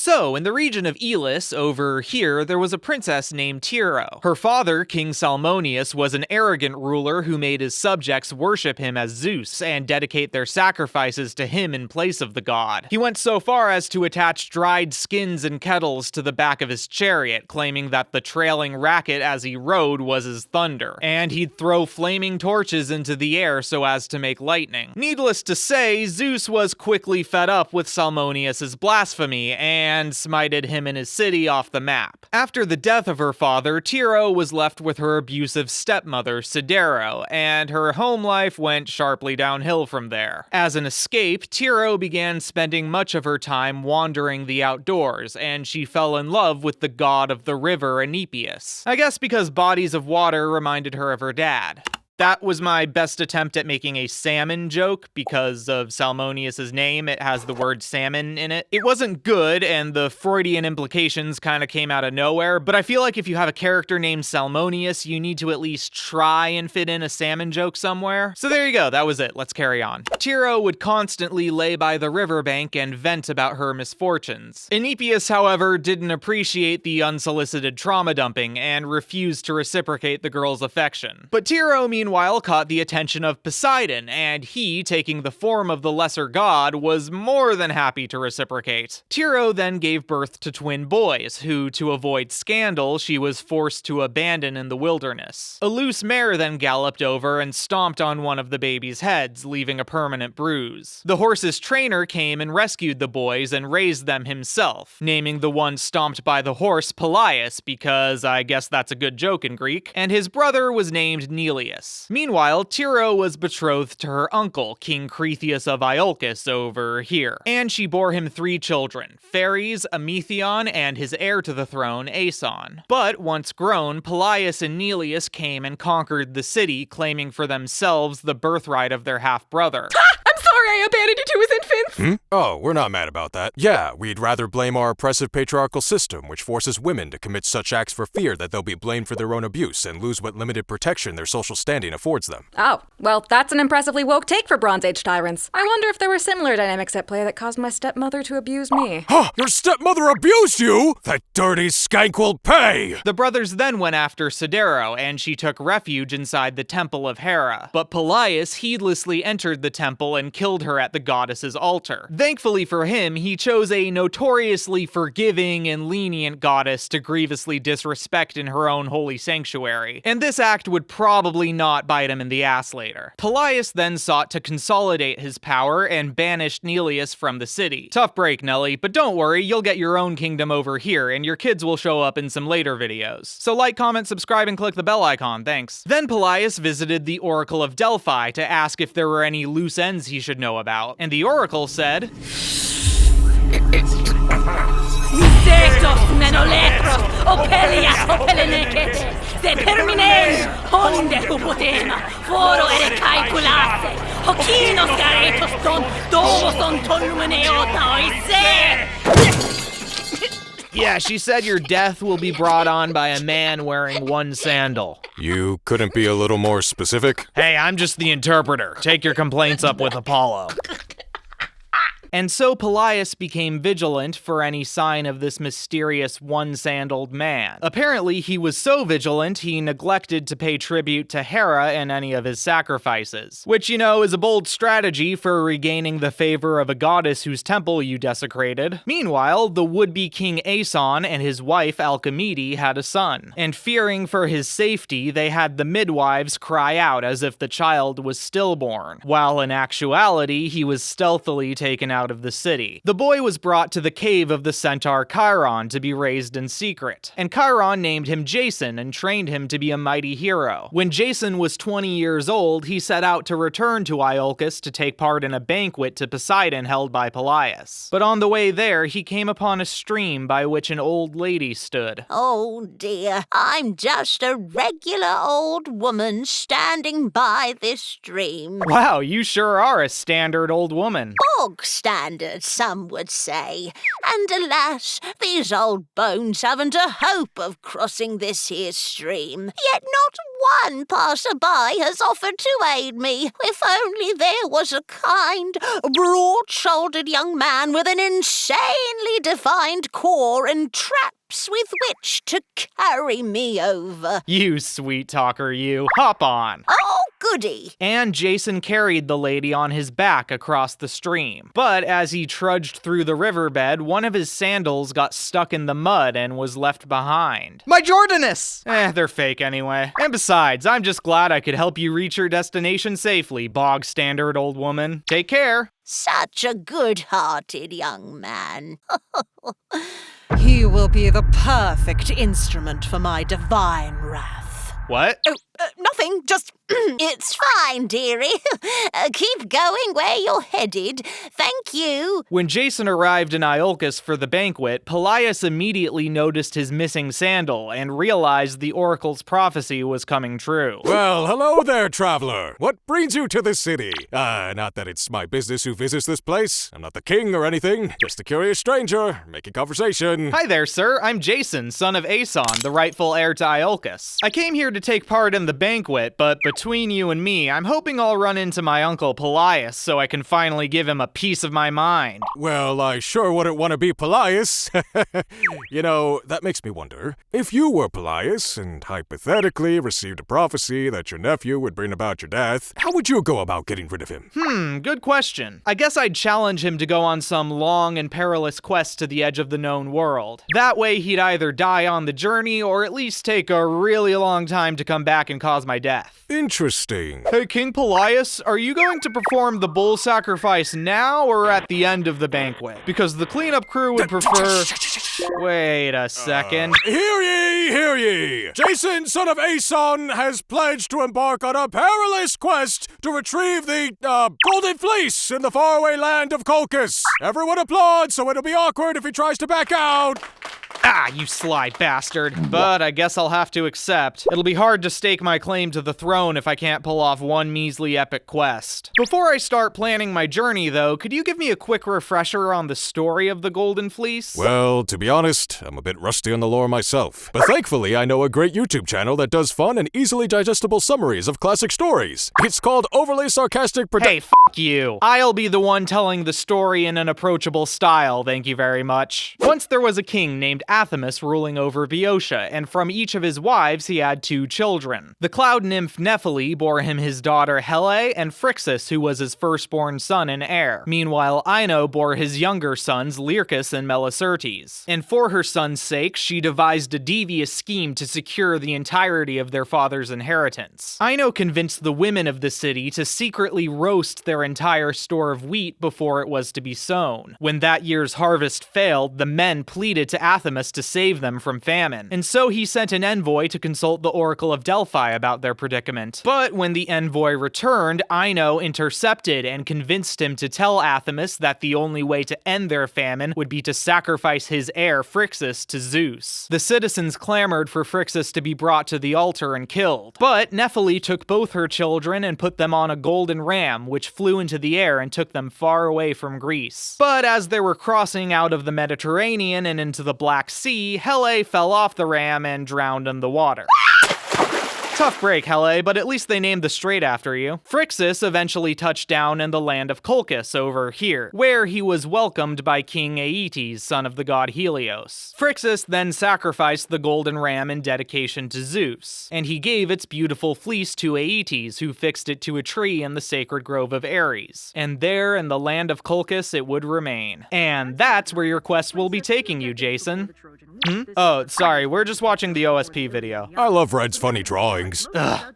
So, in the region of Elis, over here, there was a princess named Tyro. Her father, King Salmoneus, was an arrogant ruler who made his subjects worship him as Zeus and dedicate their sacrifices to him in place of the god. He went so far as to attach dried skins and kettles to the back of his chariot, claiming that the trailing racket as he rode was his thunder, and he'd throw flaming torches into the air so as to make lightning. Needless to say, Zeus was quickly fed up with Salmoneus' blasphemy and smited him and his city off the map. After the death of her father, Tyro was left with her abusive stepmother, Sidero, and her home life went sharply downhill from there. As an escape, Tyro began spending much of her time wandering the outdoors, and she fell in love with the god of the river, Euripides. I guess because bodies of water reminded her of her dad. That was my best attempt at making a salmon joke because of Salmoneus' name. It has the word salmon in it. It wasn't good, and the Freudian implications kind of came out of nowhere, but I feel like if you have a character named Salmoneus, you need to at least try and fit in a salmon joke somewhere. So there you go, that was it. Let's carry on. Tyro would constantly lay by the riverbank and vent about her misfortunes. Euripides, however, didn't appreciate the unsolicited trauma dumping and refused to reciprocate the girl's affection. But Tyro, meanwhile, caught the attention of Poseidon, and he, taking the form of the lesser god, was more than happy to reciprocate. Tyro then gave birth to twin boys, who, to avoid scandal, she was forced to abandon in the wilderness. A loose mare then galloped over and stomped on one of the babies' heads, leaving a permanent bruise. The horse's trainer came and rescued the boys and raised them himself, naming the one stomped by the horse Pelias, because I guess that's a good joke in Greek, and his brother was named Neleus. Meanwhile, Tyro was betrothed to her uncle, King Cretheus of Iolcus, over here, and she bore him 3 children, Pheres, Amethion, and his heir to the throne, Aeson. But once grown, Pelias and Neleus came and conquered the city, claiming for themselves the birthright of their half-brother. I'm sorry I abandoned you to his infants! Oh, we're not mad about that. Yeah, we'd rather blame our oppressive patriarchal system, which forces women to commit such acts for fear that they'll be blamed for their own abuse and lose what limited protection their social standing affords them. Oh, well, that's an impressively woke take for Bronze Age tyrants. I wonder if there were similar dynamics at play that caused my stepmother to abuse me. Huh! Your stepmother abused you? That dirty skank will pay! The brothers then went after Sidero, and she took refuge inside the temple of Hera. But Pelias heedlessly entered the temple and killed her at the goddess's altar. Thankfully for him, he chose a notoriously forgiving and lenient goddess to grievously disrespect in her own holy sanctuary. And this act would probably not bite him in the ass later. Pelias then sought to consolidate his power and banished Neleus from the city. Tough break, Nelly, but don't worry, you'll get your own kingdom over here, and your kids will show up in some later videos. So like, comment, subscribe, and click the bell icon, thanks. Then Pelias visited the Oracle of Delphi to ask if there were any loose ends he should know about, and the Oracle said, Misetos menoletros, opelias opelenekete, se terminen, honde hupotema, foro ere calculate, hokinos garetos ton, dovos on tonumeneota oise. Yeah, she said your death will be brought on by a man wearing 1 sandal. You couldn't be a little more specific? Hey, I'm just the interpreter. Take your complaints up with Apollo. And so Pelias became vigilant for any sign of this mysterious 1-sandaled man. Apparently, he was so vigilant, he neglected to pay tribute to Hera in any of his sacrifices. Which, you know, is a bold strategy for regaining the favor of a goddess whose temple you desecrated. Meanwhile, the would-be King Aeson and his wife Alcimede had a son. And fearing for his safety, they had the midwives cry out as if the child was stillborn, while in actuality, he was stealthily taken out of the city. The boy was brought to the cave of the centaur Chiron to be raised in secret, and Chiron named him Jason and trained him to be a mighty hero. When Jason was 20 years old, he set out to return to Iolcus to take part in a banquet to Poseidon held by Pelias. But on the way there, he came upon a stream by which an old lady stood. Oh dear, I'm just a regular old woman standing by this stream. Wow, you sure are a standard old woman. Bog standard. standard, some would say. And alas, these old bones haven't a hope of crossing this here stream. Yet not one passer-by has offered to aid me. If only there was a kind, broad-shouldered young man with an insanely defined core and traps with which to carry me over. You sweet talker, you. Hop on. Oh, goody. And Jason carried the lady on his back across the stream. But as he trudged through the riverbed, one of his sandals got stuck in the mud and was left behind. My Jordanus! They're fake anyway. And besides, I'm just glad I could help you reach your destination safely, bog standard old woman. Take care. Such a good-hearted young man. He will be the perfect instrument for my divine wrath. What? Oh, nothing, just... It's fine, dearie. Keep going where you're headed. Thank you. When Jason arrived in Iolcus for the banquet, Pelaius immediately noticed his missing sandal and realized the oracle's prophecy was coming true. Well, hello there, traveler. What brings you to the city? Not that it's my business who visits this place. I'm not the king or anything. Just a curious stranger, making conversation. Hi there, sir. I'm Jason, son of Aeson, the rightful heir to Iolcus. I came here to take part in the banquet, but between you and me, I'm hoping I'll run into my uncle Pelaius so I can finally give him a piece of my mind. Well, I sure wouldn't want to be Pelaius. You know, that makes me wonder. If you were Pelaius and hypothetically received a prophecy that your nephew would bring about your death, how would you go about getting rid of him? Good question. I guess I'd challenge him to go on some long and perilous quest to the edge of the known world. That way he'd either die on the journey or at least take a really long time to come back and cause my death. Interesting. Hey, King Pelaius, are you going to perform the bull sacrifice now or at the end of the banquet? Because the cleanup crew would prefer... Wait a second. Hear ye, hear ye! Jason, son of Aeson, has pledged to embark on a perilous quest to retrieve the, Golden Fleece in the faraway land of Colchis. Everyone applaud, so it'll be awkward if he tries to back out. Ah, you sly bastard. But I guess I'll have to accept. It'll be hard to stake my claim to the throne if I can't pull off one measly epic quest. Before I start planning my journey, though, could you give me a quick refresher on the story of the Golden Fleece? Well, to be honest, I'm a bit rusty on the lore myself. But thankfully, I know a great YouTube channel that does fun and easily digestible summaries of classic stories. It's called Overly Sarcastic Hey, f*** you. I'll be the one telling the story in an approachable style, thank you very much. Once there was a king named Athamas ruling over Boeotia, and from each of his wives he had 2 children. The cloud nymph Nephele bore him his daughter Hele, and Phrixus, who was his firstborn son and heir. Meanwhile, Ino bore his younger sons Lyrcus and Melicertes. And for her son's sake, she devised a devious scheme to secure the entirety of their father's inheritance. Ino convinced the women of the city to secretly roast their entire store of wheat before it was to be sown. When that year's harvest failed, the men pleaded to Athamas to save them from famine, and so he sent an envoy to consult the Oracle of Delphi about their predicament. But when the envoy returned, Ino intercepted and convinced him to tell Athamas that the only way to end their famine would be to sacrifice his heir Phrixus to Zeus. The citizens clamored for Phrixus to be brought to the altar and killed, but Nephele took both her children and put them on a golden ram, which flew into the air and took them far away from Greece. But as they were crossing out of the Mediterranean and into the Black Sea, Hele fell off the ram and drowned in the water. Tough break, Hele, but at least they named the strait after you. Phrixus eventually touched down in the land of Colchis over here, where he was welcomed by King Aeetes, son of the god Helios. Phrixus then sacrificed the golden ram in dedication to Zeus, and he gave its beautiful fleece to Aeetes, who fixed it to a tree in the sacred grove of Ares. And there, in the land of Colchis, it would remain. And that's where your quest will be taking you, Jason. Oh, sorry, we're just watching the OSP video. I love Red's funny drawings. Ugh.